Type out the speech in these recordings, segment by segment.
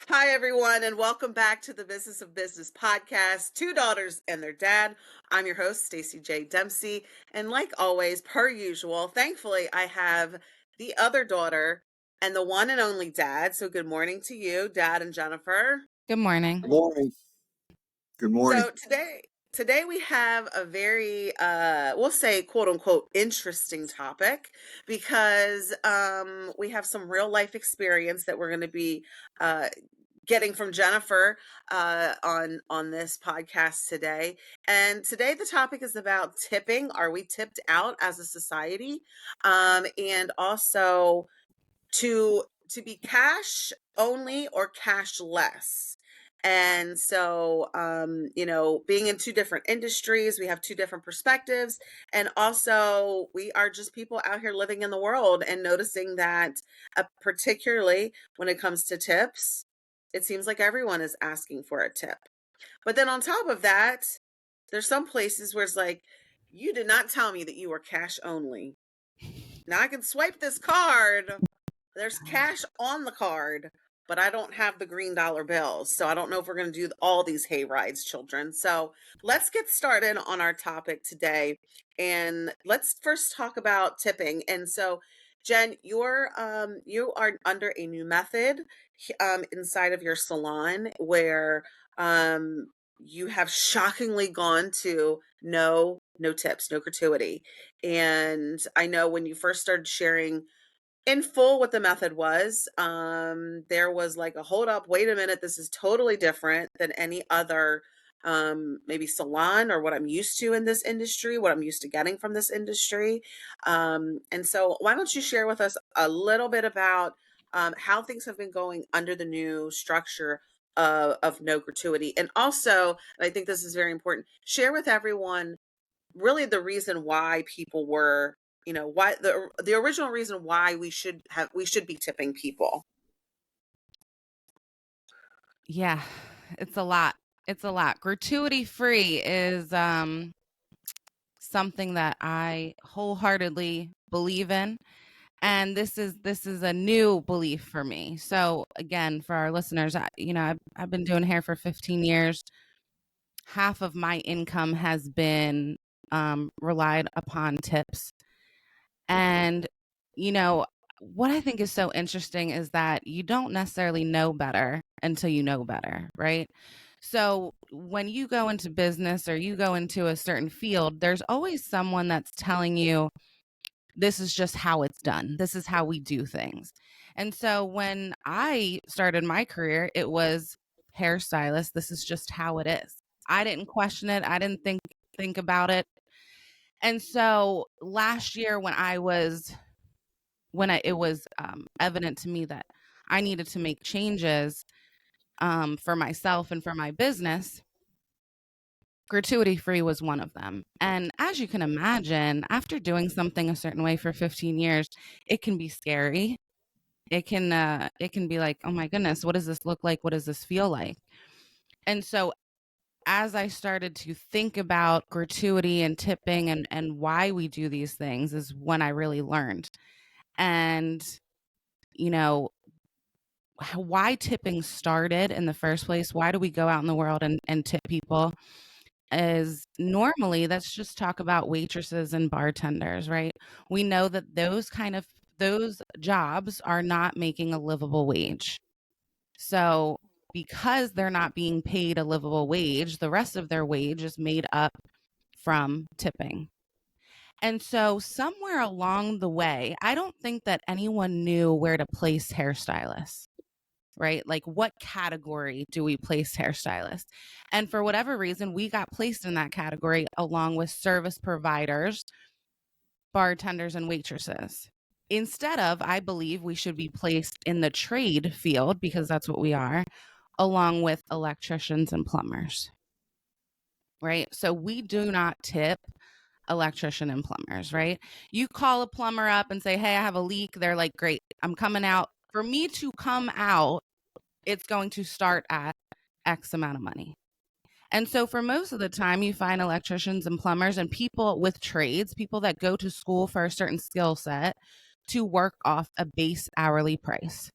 Hi, everyone, and welcome back to the Business of Business podcast, Two Daughters and Their Dad. I'm your host, Stacey J. Dempsey. And like always, per usual, thankfully, I have the other daughter and the one and only dad. So good morning to you, Dad and Jennifer. Good morning. Good morning. Good morning. So today we have a very we'll say quote unquote interesting topic because we have some real life experience that we're going to be uh getting from Jennifer on this podcast today. And today the topic is about tipping. Are we tipped out as a society? And also to be cash only or cash less. And so, being in two different industries, we have two different perspectives. And also, we are just people out here living in the world and noticing that, particularly when it comes to tips, it seems like everyone is asking for a tip. But then on top of that, there's some places where it's like, you did not tell me that you were cash only. Now I can swipe this card. There's cash on the card, but I don't have the green dollar bills. So I don't know if we're going to do all these hay rides, children. So let's get started on our topic today. And let's first talk about tipping. And so, Jen, you are under a new method inside of your salon where you have shockingly gone to no tips, no gratuity. And I know when you first started sharing in full what the method was, there was like a hold up, wait a minute, this is totally different than any other maybe salon or what I'm used to in this industry, what I'm used to getting from this industry. And so why don't you share with us a little bit about how things have been going under the new structure of no gratuity, and also, and I think this is very important, share with everyone really the reason why people were, why the original reason why we should be tipping people. Yeah, it's a lot. It's a lot. Gratuity free is something that I wholeheartedly believe in, and this is a new belief for me. So again, for our listeners, I've been doing hair for 15 years. Half of my income has been relied upon tips. And, you know, what I think is so interesting is that you don't necessarily know better until you know better, right? So when you go into business or you go into a certain field, there's always someone that's telling you, this is just how it's done. This is how we do things. And so when I started my career, it was hairstylist. This is just how it is. I didn't question it. I didn't think about it. And so last year it was evident to me that I needed to make changes for myself and for my business, gratuity free was one of them. And as you can imagine, after doing something a certain way for 15 years, it can be scary. It can be like, oh my goodness, what does this look like? What does this feel like? And so as I started to think about gratuity and tipping and why we do these things is when I really learned. And, you know, why tipping started in the first place, why do we go out in the world and tip people, is normally let's just talk about waitresses and bartenders, right? We know that those jobs are not making a livable wage. So because they're not being paid a livable wage, the rest of their wage is made up from tipping. And so somewhere along the way, I don't think that anyone knew where to place hairstylists, right? Like, what category do we place hairstylists? And for whatever reason, we got placed in that category along with service providers, bartenders, and waitresses. Instead of, I believe we should be placed in the trade field because that's what we are, along with electricians and plumbers, right? So we do not tip electrician and plumbers, right? You call a plumber up and say, hey, I have a leak. They're like, great, I'm coming out. For me to come out, it's going to start at X amount of money. And so for most of the time, you find electricians and plumbers and people with trades, people that go to school for a certain skill set to work off a base hourly price.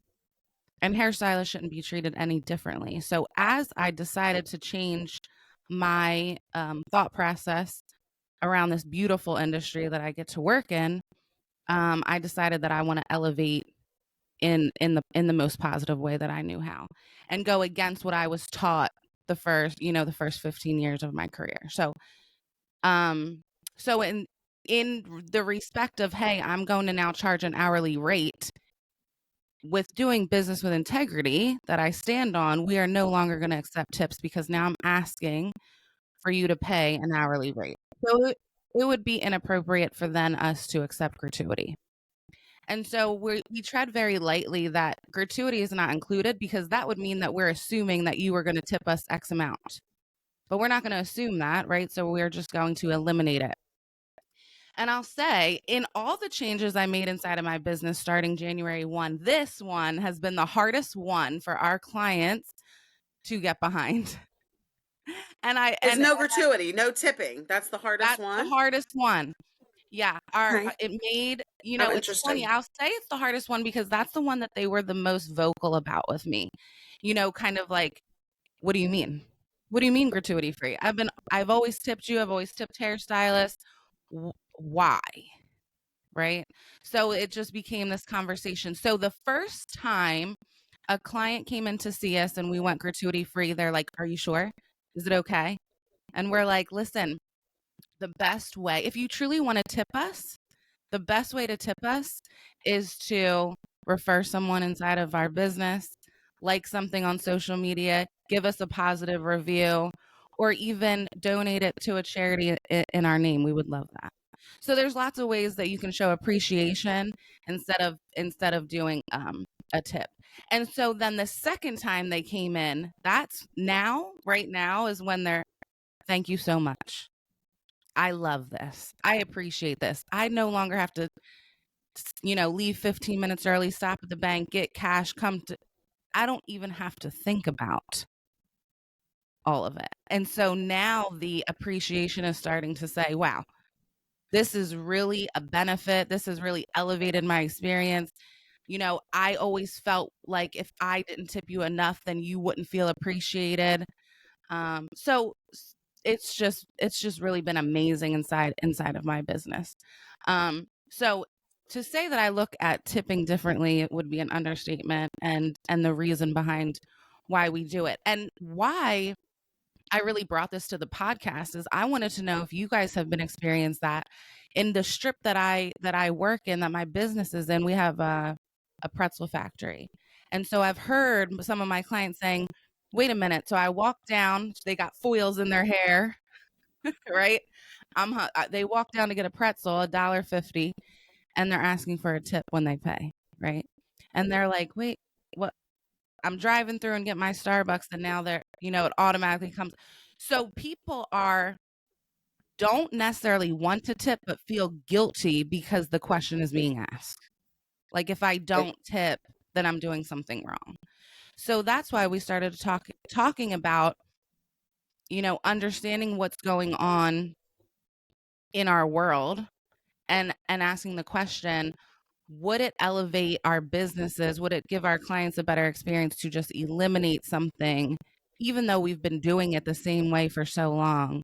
and hairstylists shouldn't be treated any differently. So as I decided to change my thought process around this beautiful industry that I get to work in, I decided that I want to elevate in the most positive way that I knew how, and go against what I was taught the first 15 years of my career. Um, so in the respect of, hey, I'm going to now charge an hourly rate with doing business with integrity that I stand on, we are no longer going to accept tips because now I'm asking for you to pay an hourly rate. So it would be inappropriate for then us to accept gratuity. And so we tread very lightly that gratuity is not included, because that would mean that we're assuming that you are going to tip us X amount. But we're not going to assume that, right? So we're just going to eliminate it. And I'll say, in all the changes I made inside of my business starting January 1, this one has been the hardest one for our clients to get behind. And I Is and no gratuity, no tipping. That's the hardest that's the one? hardest one. Yeah, Okay. it made, How it's funny. interesting. I'll say it's the hardest one because that's the one that they were the most vocal about with me. Kind of like, what do you mean? What do you mean gratuity free? I've always tipped you. I've always tipped hairstylists. Why? Right? So it just became this conversation. So the first time a client came in to see us and we went gratuity free, they're like, "Are you sure? Is it okay?" And we're like, "Listen, the best way, if you truly want to tip us, the best way to tip us is to refer someone inside of our business, like something on social media, give us a positive review, or even donate it to a charity in our name. We would love that." So there's lots of ways that you can show appreciation instead of doing a tip. And so then the second time they came in, that's now, right now is when they're, "Thank you so much. I love this. I appreciate this. I no longer have to, leave 15 minutes early, stop at the bank, get cash, I don't even have to think about all of it." And so now the appreciation is starting to say, wow, this is really a benefit. This has really elevated my experience. I always felt like if I didn't tip you enough, then you wouldn't feel appreciated. So it's just really been amazing inside of my business. So to say that I look at tipping differently, it would be an understatement, and the reason behind why we do it and why I really brought this to the podcast is I wanted to know if you guys have been experienced that in the strip that I work in, that my business is in. We have a pretzel factory, and so I've heard some of my clients saying, "Wait a minute." So I walk down, they got foils in their hair, right? They walk down to get a pretzel, $1.50, and they're asking for a tip when they pay, right? And they're like, "Wait, what?" I'm driving through and get my Starbucks, and now it automatically comes. So people don't necessarily want to tip, but feel guilty because the question is being asked. Like, if I Right. don't tip, then I'm doing something wrong. So that's why we started talking about, understanding what's going on in our world, and asking the question, would it elevate our businesses? Would it give our clients a better experience to just eliminate something, even though we've been doing it the same way for so long?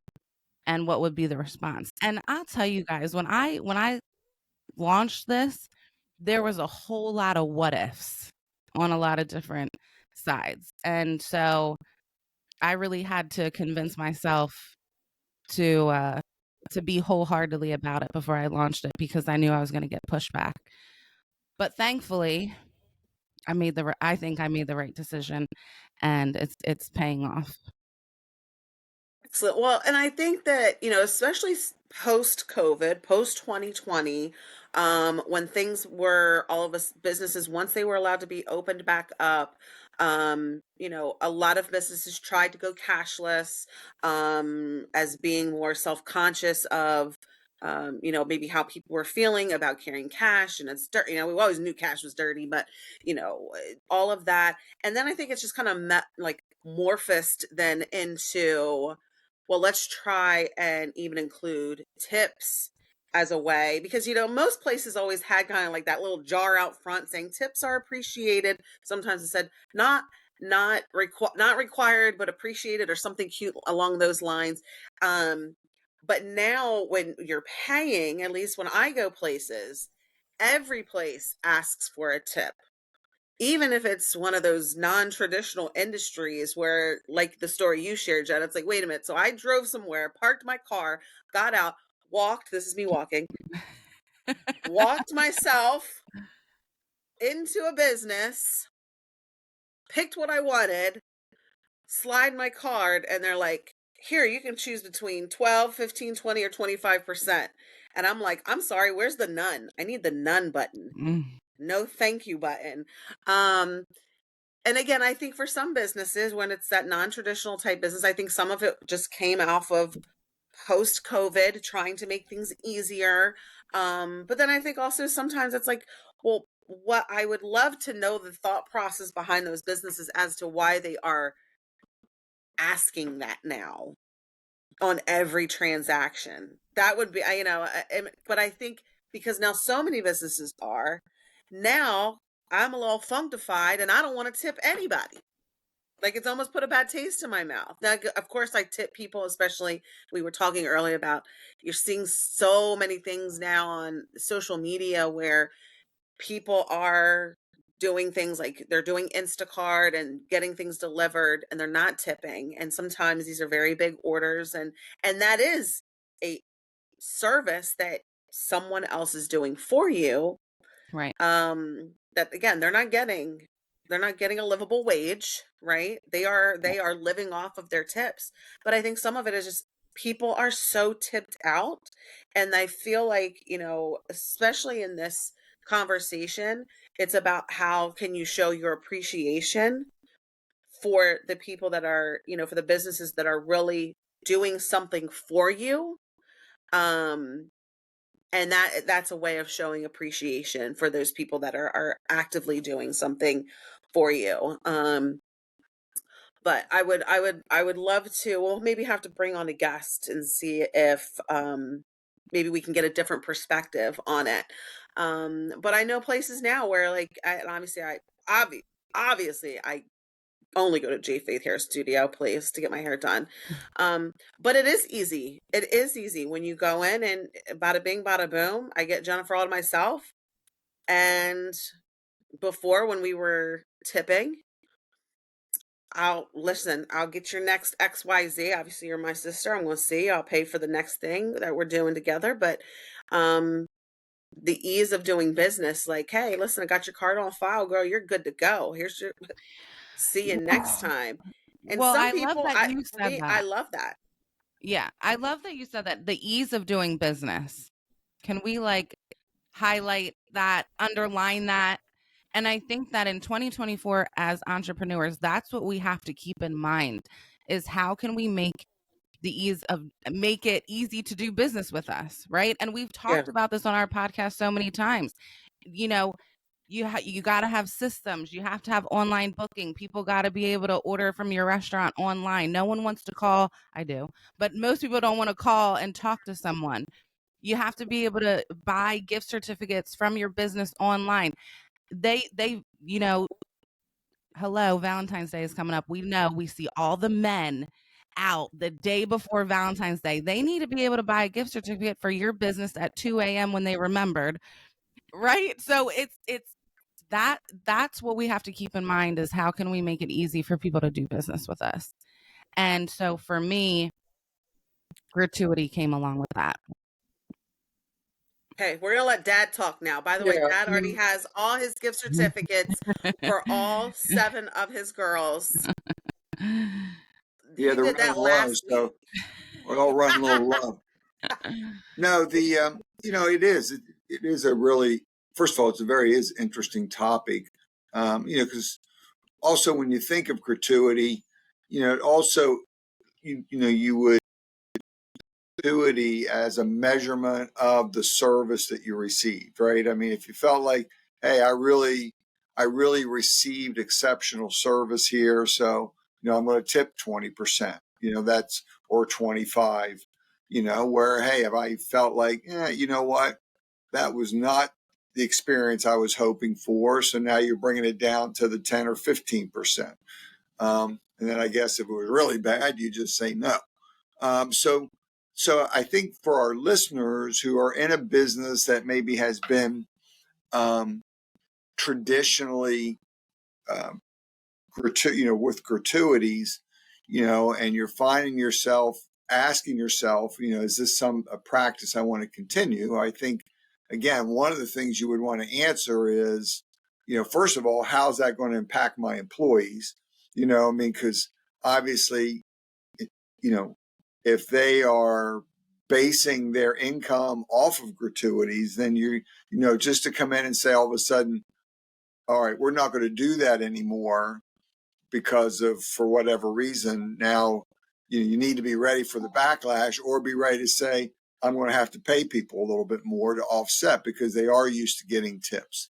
And what would be the response? And I'll tell you guys, when I launched this, there was a whole lot of what ifs on a lot of different sides. And so I really had to convince myself to be wholeheartedly about it before I launched it, because I knew I was going to get pushback. But thankfully, I think I made the right decision, and it's paying off. Excellent. Well, and I think that, especially post COVID, post 2020, when things were, all of us businesses, once they were allowed to be opened back up, a lot of businesses tried to go cashless, as being more self-conscious of, maybe how people were feeling about carrying cash, and it's dirt. We always knew cash was dirty, but, all of that. And then I think it's just kind of like morphosed then into, well, let's try and even include tips as a way, because most places always had kind of like that little jar out front saying tips are appreciated. Sometimes it said not required but appreciated, or something cute along those lines. um but now when you're paying, at least when I go places, every place asks for a tip, even if it's one of those non-traditional industries where, like the story you shared, Jen, it's like, wait a minute. So I drove somewhere, parked my car, got out, walked, this is me walking, walked myself into a business, picked what I wanted, slide my card, and they're like, here, you can choose between 12, 15, 20, or 25%. And I'm like, I'm sorry, where's the none? I need the none button. Mm. No thank you button. Um, And again, I think for some businesses, when it's that non-traditional type business, I think some of it just came off of post-COVID, trying to make things easier. But then I think also sometimes it's like, well, what I would love to know the thought process behind those businesses as to why they are asking that now on every transaction. That would be, but I think because now so many businesses are, now I'm a little functified and I don't want to tip anybody. Like, it's almost put a bad taste in my mouth. Now, of course, I tip people, especially we were talking earlier about, you're seeing so many things now on social media where people are doing things like they're doing Instacart and getting things delivered and they're not tipping. And sometimes these are very big orders, and that is a service that someone else is doing for you, Right. that again, they're not getting a livable wage, right? They are living off of their tips. But I think some of it is just people are so tipped out, and I feel like, especially in this conversation, it's about how can you show your appreciation for the people that are, for the businesses that are really doing something for you. um and that's a way of showing appreciation for those people that are actively doing something for you. But I would love to, well, maybe have to bring on a guest and see if maybe we can get a different perspective on it. But I know places now where, like, and obviously obviously I only go to J Faith Hair Studio place to get my hair done. But it is easy. It is easy when you go in and bada bing, bada boom. I get Jennifer all to myself. And before, when we were tipping, I'll get your next XYZ. Obviously, you're my sister. I'm going to see. I'll pay for the next thing that we're doing together. But um, the ease of doing business, like, hey, listen, I got your card on file, girl. You're good to go. Here's your see you next Well, time. And well, some I love people, that you said I that. love that. Yeah, I love that you said that, the ease of doing business. Can we like highlight that, underline that? And I think that in 2024 as entrepreneurs, that's what we have to keep in mind, is how can we make it easy to do business with us, right? And we've Yeah. talked about this on our podcast so many times. You know, you got to have systems. You have to have online booking. People got to be able to order from your restaurant online. No one wants to call. I do, but most people don't want to call and talk to someone. You have to be able to buy gift certificates from your business online. They hello, Valentine's Day is coming up. We know, we see all the men out the day before Valentine's Day. They need to be able to buy a gift certificate for your business at 2 a.m. when they remembered, right? So it's that that's what we have to keep in mind, is how can we make it easy for people to do business with us. And so for me, gratuity came along with that. Okay, we're gonna let Dad talk now. By the way, Yeah, Dad already has all his gift certificates for all 7 of his girls. yeah, He they're did running that low, last week. so we're all running a little low. No, it is a really, first of all, it's a very is interesting topic. Because also when you think of gratuity, also you would gratuity as a measurement of the service that you received, right? I mean, if you felt like, hey, I really received exceptional service here, so I'm going to tip 20%, that's or 25. where, hey, have I felt like, you know what, that was not the experience I was hoping for. So now you're bringing it down to the 10 or 15%. And then I guess if it was really bad, you just say no. So I think for our listeners who are in a business that maybe has been traditionally, with gratuities, and you're finding yourself asking yourself, is this a practice I want to continue? I think, again, one of the things you would want to answer is, first of all, how's that going to impact my employees? Because obviously, if they are basing their income off of gratuities, then just to come in and say all of a sudden, all right, we're not going to do that anymore because of, for whatever reason, now you need to be ready for the backlash, or be ready to say, I'm going to have to pay people a little bit more to offset because they are used to getting tips.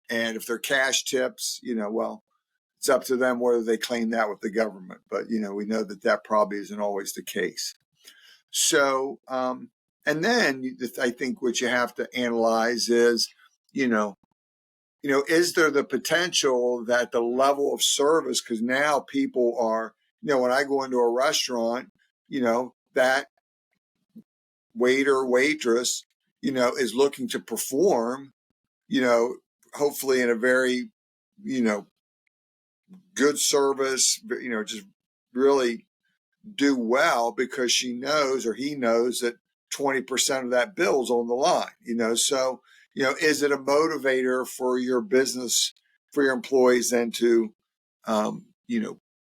And if they're cash tips, well, it's up to them whether they claim that with the government. But, we know that probably isn't always the case. So, and then I think what you have to analyze is, is there the potential that the level of service, because now people are, when I go into a restaurant, that waiter, waitress, is looking to perform, hopefully in a very, good service, just really do well, because she knows, or he knows, that 20% of that bill's on the line, so, is it a motivator for your business, for your employees, then to,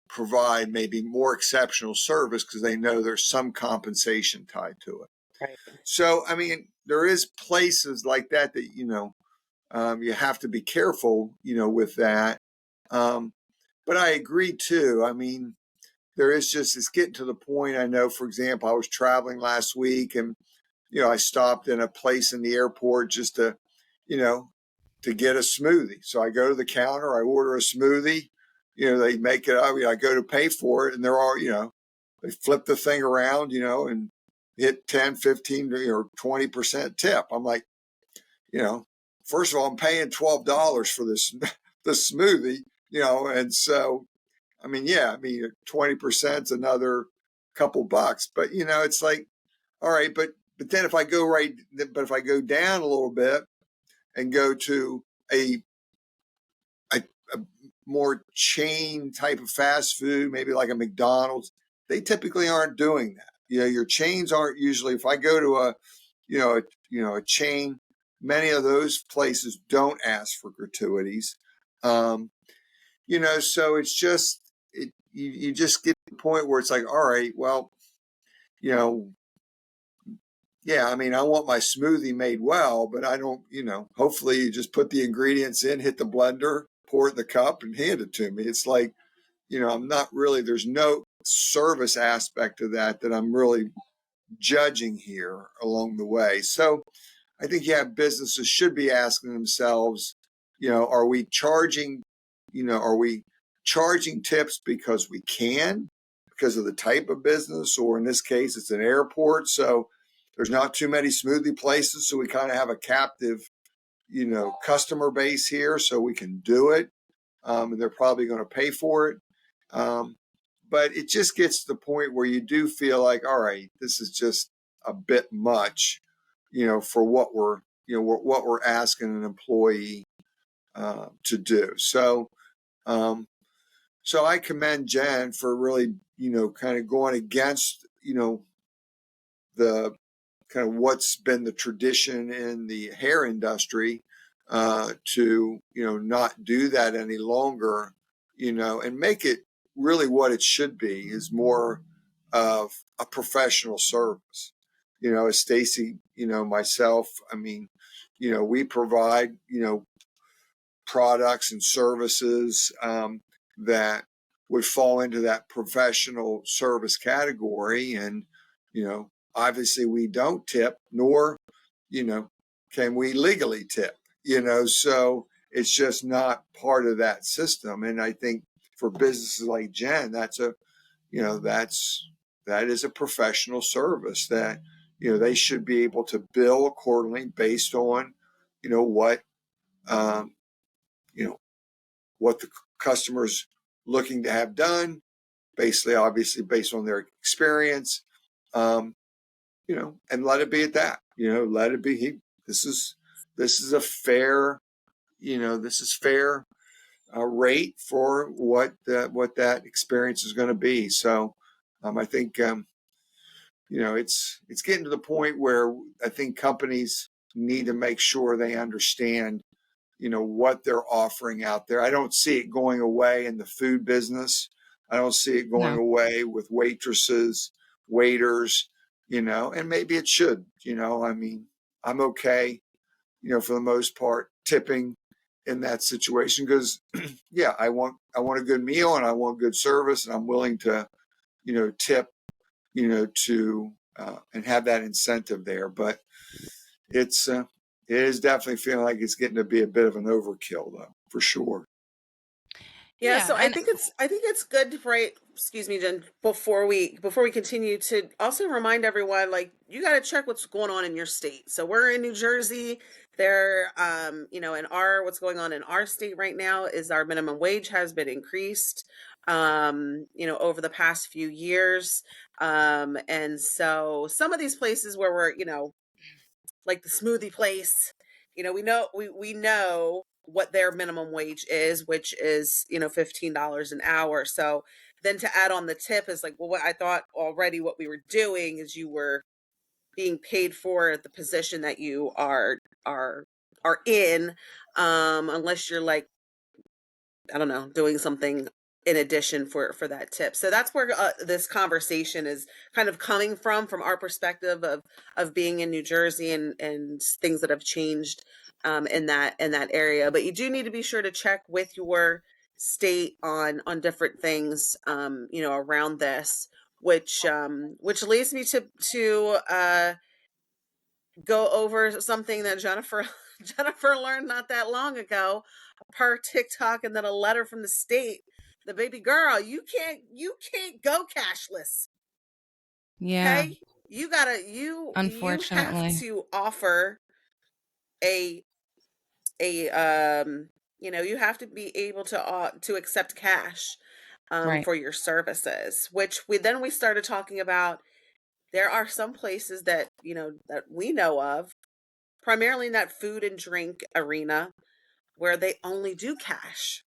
provide maybe more exceptional service because they know there's some compensation tied to it. Right. So, there is places like that you have to be careful, with that. But I agree too. There is it's getting to the point. I know, for example, I was traveling last week, and, I stopped in a place in the airport just to, to get a smoothie. So I go to the counter, I order a smoothie, they make it, I go to pay for it, and they're all, they flip the thing around, and hit 10, 15, or 20% tip. I'm like, first of all, I'm paying $12 for this smoothie, and so, 20% is another couple bucks, but, it's like, all right, but then if I go down a little bit and go to a more chain type of fast food, maybe like a McDonald's, they typically aren't doing that. Your chains aren't usually, if I go to a chain, many of those places don't ask for gratuities. So it's just, you just get to the point where it's like, all right, well, yeah, I want my smoothie made well, but I don't, hopefully you just put the ingredients in, hit the blender, pour it in the cup, and hand it to me. It's like, I'm not really, there's no service aspect of that I'm really judging here along the way. So I think, businesses should be asking themselves, are we charging tips because we can, because of the type of business, or in this case, it's an airport, so there's not too many smoothie places, so we kind of have a captive, customer base here, so we can do it, and they're probably going to pay for it. But it just gets to the point where you do feel like, all right, this is just a bit much, for what we're asking an employee to do. So, so I commend Jen for really, kind of going against, the kind of what's been the tradition in the hair industry, to, not do that any longer, and make it really what it should be, is more of a professional service. As Stacy, myself, we provide, products and services, that would fall into that professional service category. And, obviously we don't tip, nor, can we legally tip, so it's just not part of that system. And I think for businesses like Jen, that is a professional service that, they should be able to bill accordingly based on, what, um, what the customer's looking to have done, basically, obviously based on their experience, um, and let it be at that. Let it be. This is a fair, this is fair rate for what that experience is going to be. So, I think it's getting to the point where I think companies need to make sure they understand what they're offering out there. I don't see it going away in the food business. I don't see it going No. away with waitresses, waiters, and maybe it should. I mean, I'm okay, for the most part, tipping in that situation because, yeah, I want a good meal and I want good service, and I'm willing to, tip, to and have that incentive there. But it's it is definitely feeling like it's getting to be a bit of an overkill, though, for sure. Yeah, Yeah, so and I think it's good, right? Excuse me, Jen. Before we continue, to also remind everyone, like, you got to check what's going on in your state. So we're in New Jersey. There, in our what's going on in our state right now is our minimum wage has been increased, over the past few years, and so some of these places where we're, like the smoothie place, we know what their minimum wage is, which is, $15 an hour. So then to add on the tip is like, well, what I thought already what we were doing is you were being paid for the position that you are are in, unless you're like, I don't know, doing something in addition for that tip. So that's where this conversation is kind of coming from our perspective of being in New Jersey and things that have changed in that area. But you do need to be sure to check with your state on different things, around this, which leads me to go over something that Jennifer Jennifer learned not that long ago per TikTok, and then a letter from the state. The baby girl, you can't go cashless. yeah, Okay? You have unfortunately, to offer a a you have to be able to accept cash right. for your services, which we started talking about. There are some places that, that we know of, primarily in that food and drink arena, where they only do cash.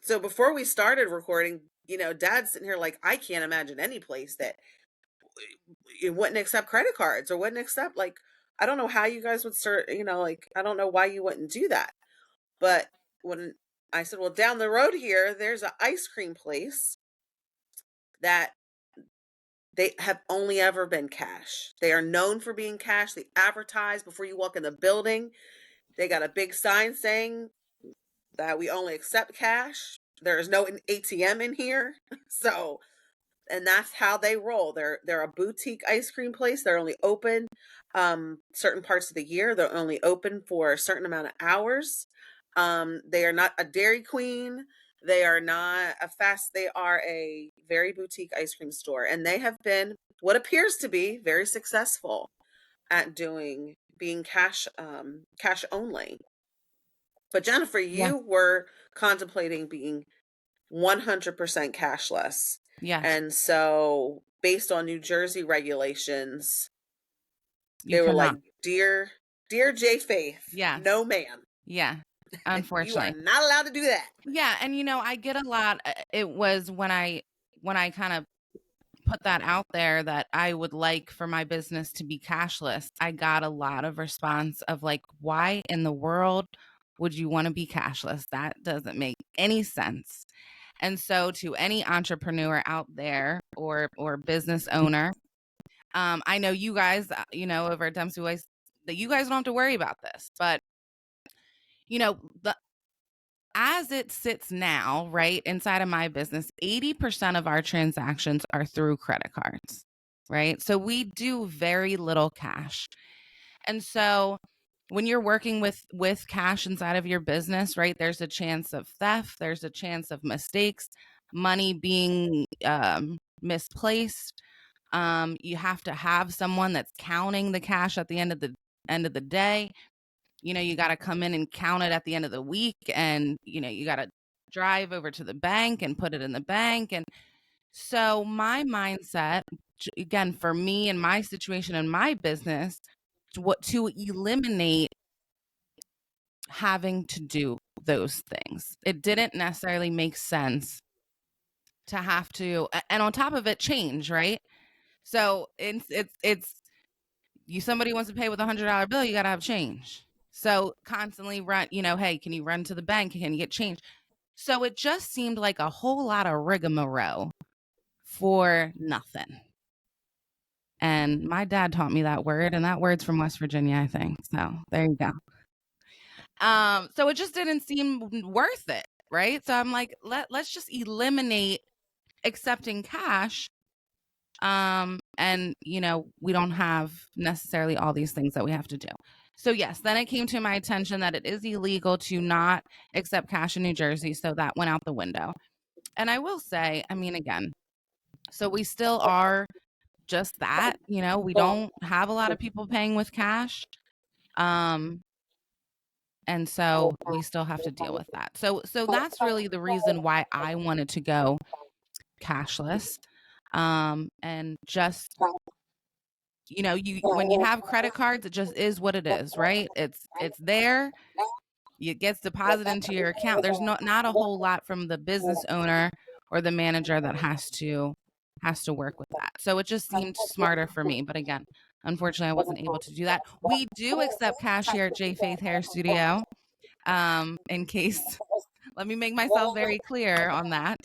So before we started recording, Dad's sitting here like, I can't imagine any place that you wouldn't accept credit cards or wouldn't accept, like, I don't know how you guys would start, like, I don't know why you wouldn't do that. But when I said, well, down the road here, there's an ice cream place that they have only ever been cash. They are known for being cash. They advertise before you walk in the building. They got a big sign saying that we only accept cash. There is no ATM in here. So, and that's how they roll. They're a boutique ice cream place. They're only open certain parts of the year. They're only open for a certain amount of hours. They are not a Dairy Queen. They are not a fast. They are a very boutique ice cream store, and they have been what appears to be very successful at doing being cash only. But Jennifer, Yeah, you were contemplating being 100% cashless. yes, And so, based on New Jersey regulations, you they were cannot. like, dear J Faith, Yes, no ma'am. yeah, You are unfortunately. not allowed to do that. Yeah, and I get a lot. It was when I kind of put that out there that I would like for my business to be cashless. I got a lot of response of like, why in the world would you want to be cashless? That doesn't make any sense. And so to any entrepreneur out there or business owner, I know you guys, over at Dempsey Waste, that you guys don't have to worry about this, but the as it sits now, right, inside of my business, 80% of our transactions are through credit cards, right? So we do very little cash. And so when you're working with cash inside of your business, right, there's a chance of theft, there's a chance of mistakes, money being misplaced. You have to have someone that's counting the cash at the end of the day. You got to come in and count it at the end of the week, and you got to drive over to the bank and put it in the bank. And so my mindset, again, for me and my situation and my business, to eliminate having to do those things. It didn't necessarily make sense to have to, and on top of it, change, right? So it's you, somebody wants to pay with $100 bill, you got to have change. So constantly run, hey, can you run to the bank? Can you get change? So it just seemed like a whole lot of rigmarole for nothing. And my dad taught me that word, and that word's from West Virginia, I think. So there you go. So it just didn't seem worth it, right? So I'm like, let's just eliminate accepting cash. And we don't have necessarily all these things that we have to do. So yes, then it came to my attention that it is illegal to not accept cash in New Jersey. So that went out the window. And I will say, I mean, again, so we still are just that, we don't have a lot of people paying with cash. And so we still have to deal with that. So that's really the reason why I wanted to go cashless. And just, you when you have credit cards, it just is what it is, right? It's there. It gets deposited into your account. There's not a whole lot from the business owner or the manager that has to work with that. So it just seemed smarter for me. But again, unfortunately, I wasn't able to do that. We do accept cash here at J Faith Hair Studio. In case, let me make myself very clear on that.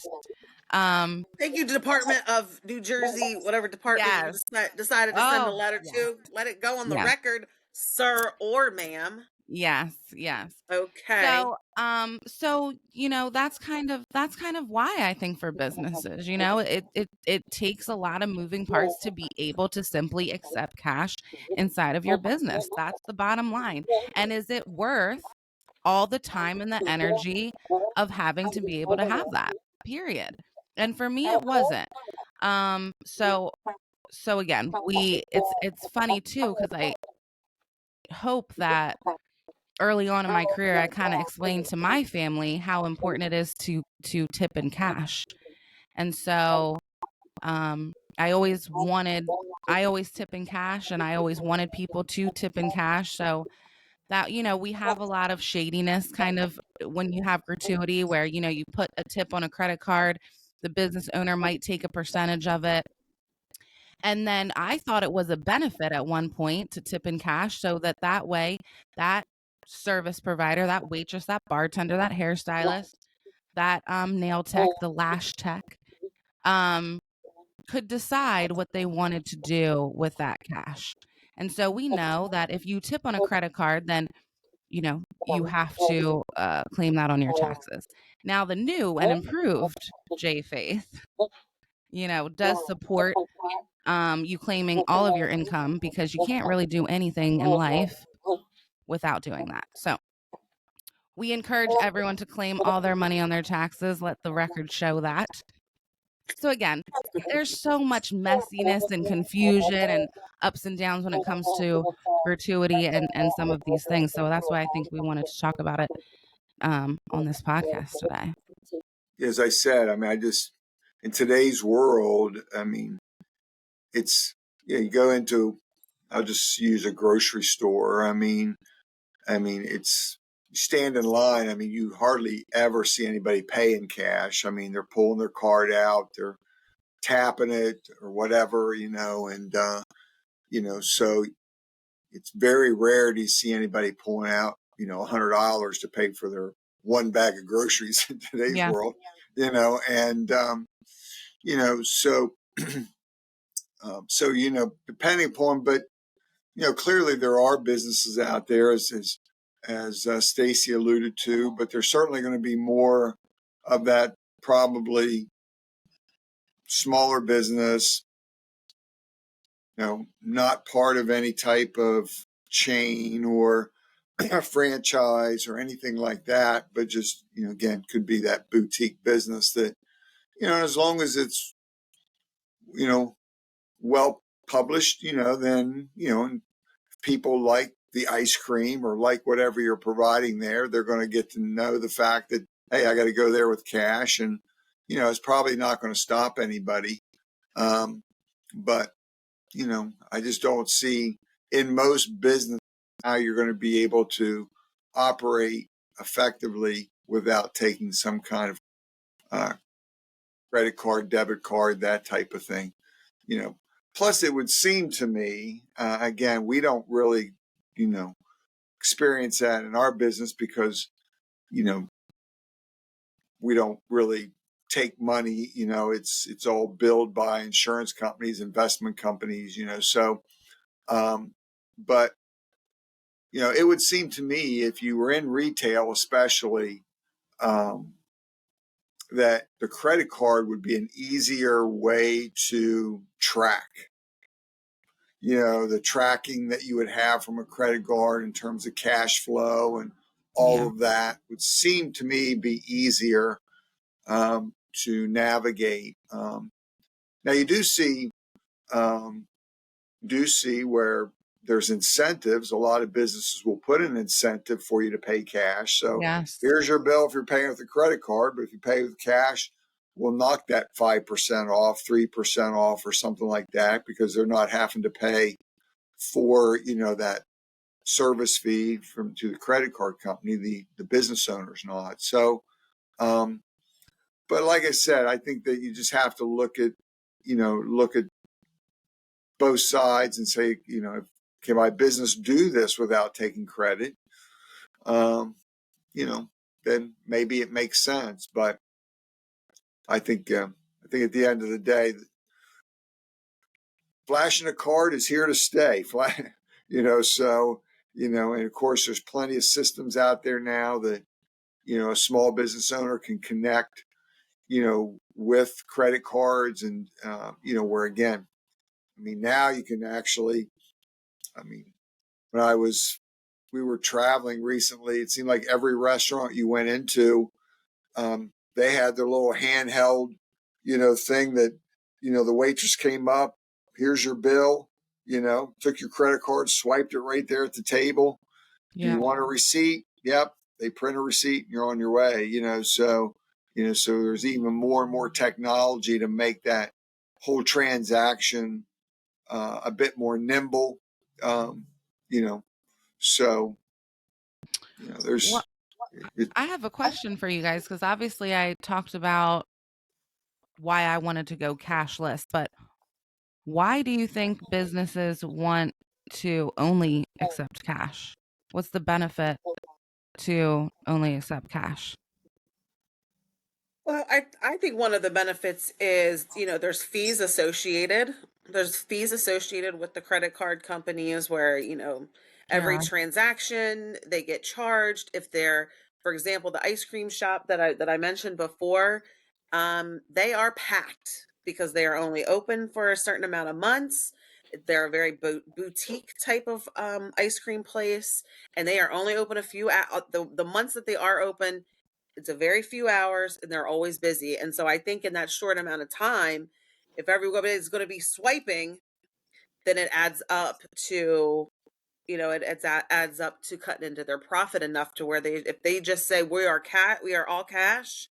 Thank you, Department of New Jersey, whatever department you Yes. decided to send a Oh, letter yes. to. Let it go on the Yes. record, sir or ma'am. Yes. Yes. Okay. So that's kind of why I think for businesses, it takes a lot of moving parts to be able to simply accept cash inside of your business. That's the bottom line. And is it worth all the time and the energy of having to be able to have that? Period. And for me it wasn't. So again, it's funny too, because I hope that early on in my career, I kind of explained to my family how important it is to tip in cash. And so I always tip in cash, and I always wanted people to tip in cash. So that, we have a lot of shadiness kind of when you have gratuity where, you put a tip on a credit card, the business owner might take a percentage of it. And then I thought it was a benefit at one point to tip in cash, so that way that service provider, that waitress, that bartender, that hairstylist, that nail tech, the lash tech, um, could decide what they wanted to do with that cash. And so we know that if you tip on a credit card, then you have to claim that on your taxes. Now the new and improved J Faith, does support you claiming all of your income, because you can't really do anything in life without doing that. So we encourage everyone to claim all their money on their taxes. Let the record show that. So again, there's so much messiness and confusion and ups and downs when it comes to gratuity and some of these things. So that's why I think we wanted to talk about it on this podcast today. As I said, I mean, in today's world, I mean, you go into, I'll just use a grocery store. I mean, it's, you stand in line. I mean, you hardly ever see anybody pay in cash. I mean, they're pulling their card out, they're tapping it or whatever, and, so it's very rare to see anybody pulling out, $100 to pay for their one bag of groceries in today's world, and, so, depending upon, but, clearly there are businesses out there as Stacy alluded to, but there's certainly going to be more of that, probably smaller business, not part of any type of chain or a franchise or anything like that, but just, again, could be that boutique business that, as long as it's, well published, then, and people like the ice cream or like whatever you're providing there, they're going to get to know the fact that, hey, I got to go there with cash, and, it's probably not going to stop anybody. But, I just don't see in most business how you're going to be able to operate effectively without taking some kind of credit card, debit card, that type of thing. Plus it would seem to me, again, we don't really, experience that in our business because, we don't really take money, it's all billed by insurance companies, investment companies, so, but, it would seem to me if you were in retail, especially, that the credit card would be an easier way to track. The tracking that you would have from a credit card in terms of cash flow and all of that would seem to me be easier to navigate. Now you do see where there's incentives. A lot of businesses will put an incentive for you to pay cash. So here's your bill if you're paying with a credit card, but if you pay with cash, we'll knock that 5% off, 3% off, or something like that, because they're not having to pay for, that service fee to the credit card company, the business owner's not. So, but like I said, I think that you just have to look at both sides and say, can my business do this without taking credit? Then maybe it makes sense. But I think at the end of the day, flashing a card is here to stay. So, and of course, there's plenty of systems out there now that, a small business owner can connect, with credit cards and, where again, now you can actually, when we were traveling recently, it seemed like every restaurant you went into, they had their little handheld, thing that, the waitress came up, here's your bill, took your credit card, swiped it right there at the table. Do you want a receipt? Yep. They print a receipt and you're on your way, so, so there's even more and more technology to make that whole transaction a bit more nimble, so, there's. I have a question for you guys, because obviously I talked about why I wanted to go cashless, but why do you think businesses want to only accept cash? What's the benefit to only accept cash? Well, I think one of the benefits is, there's fees associated. There's fees associated with the credit card companies where, every transaction they get charged. If they're, for example, the ice cream shop that I mentioned before, they are packed because they are only open for a certain amount of months. They're a very boutique type of ice cream place, and they are only open a few the months that they are open, it's a very few hours and they're always busy. And so I think in that short amount of time, if everybody is going to be swiping, then it adds up to, adds up to cutting into their profit enough to where if they just say we are all cash,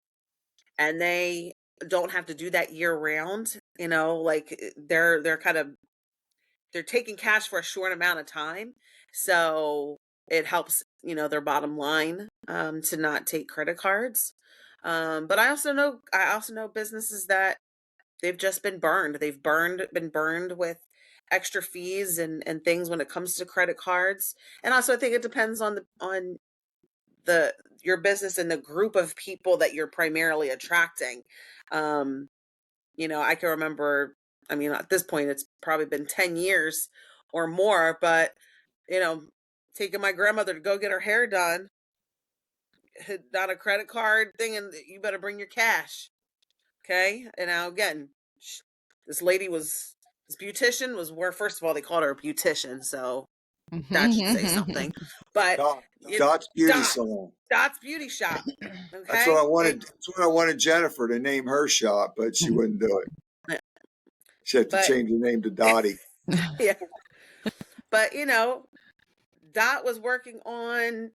and they don't have to do that year round, like they're taking cash for a short amount of time. So it helps, their bottom line, to not take credit cards. But I also know businesses that they've just been burned. Been burned with extra fees and things when it comes to credit cards. And also I think it depends on the your business and the group of people that you're primarily attracting. Um, I can remember, at this point, it's probably been 10 years or more, but, you know, taking my grandmother to go get her hair done, not a credit card thing, and you better bring your cash. Okay. And now, again, this lady this beautician was where, first of all, they called her a beautician. So that should say something. But Dot's Beauty Salon. Dot's Beauty Shop. Okay. That's what I wanted. That's what I wanted Jennifer to name her shop, but she wouldn't do it. She had to But change her name to Dottie. yeah, but Dot was working on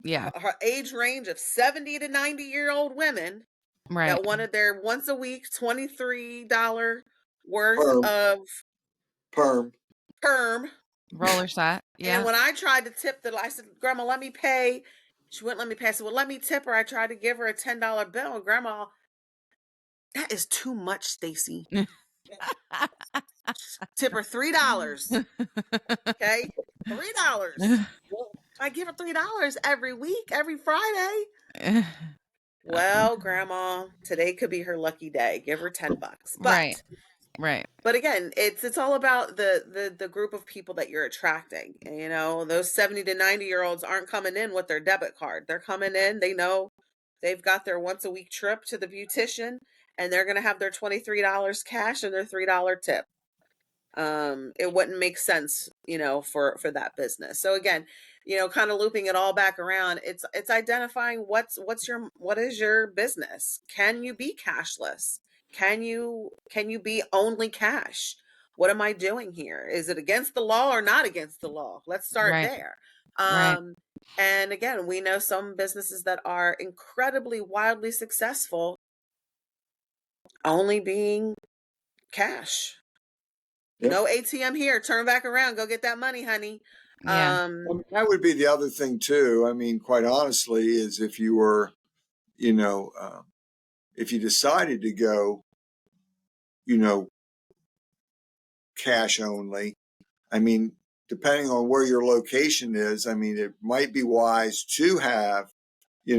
Yeah. her age range of 70 to 90-year-old women Right. that wanted their once a week $23 worth Perm, of perm. perm. Roller shot. And Yeah. when I tried to tip I said, Grandma, let me pay. She wouldn't let me pay. I said, well, let me tip her. I tried to give her a $10 bill. And Grandma, that is too much, Stacy. Tip her $3. Okay? $3. I give her $3 every week, every Friday. Well, Grandma, today could be her lucky day. Give her $10. Right. Right. But again, it's all about the group of people that you're attracting. Those 70 to 90-year-olds aren't coming in with their debit card. They're coming in, they know they've got their once a week trip to the beautician, and they're going to have their $23 cash and their $3 tip. It wouldn't make sense, for that business. So again, kind of looping it all back around, it's identifying what is your business? Can you be cashless? Can you be only cash? What am I doing here? Is it against the law or not against the law? Let's start Right. there. Right. And again, we know some businesses that are incredibly wildly successful only being cash. Yep. No ATM here. Turn back around. Go get that money, honey. Yeah. That would be the other thing too. I mean, quite honestly, is if you were, if you decided to go, you know, cash only, I mean, depending on where your location is, I mean, it might be wise to have, an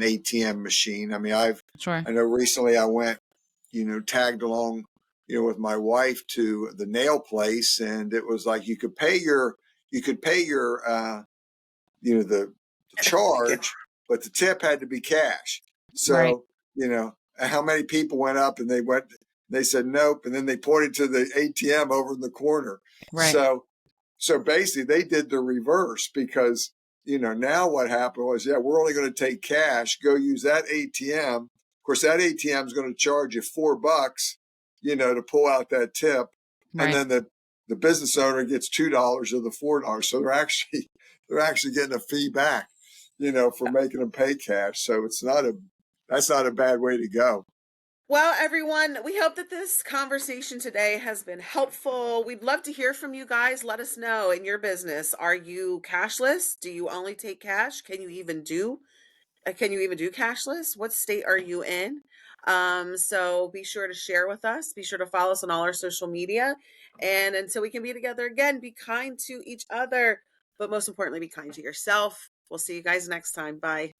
ATM machine. I mean, Sure. I know recently I went, tagged along, with my wife to the nail place, and it was like you could pay your, the charge, but the tip had to be cash. Right. So, how many people went up and they said nope, and then they pointed to the ATM over in the corner. Right. So basically they did the reverse because, now what happened was, we're only going to take cash, go use that ATM. Of course, that ATM is going to charge you $4, to pull out that tip. And Right. then the business owner gets $2 of the $4. So they're actually getting a fee back, for making them pay cash. So that's not a bad way to go. Well, everyone, we hope that this conversation today has been helpful. We'd love to hear from you guys. Let us know in your business. Are you cashless? Do you only take cash? Can you even do cashless? What state are you in? So be sure to share with us. Be sure to follow us on all our social media. And until we can be together again, be kind to each other, but most importantly, be kind to yourself. We'll see you guys next time. Bye.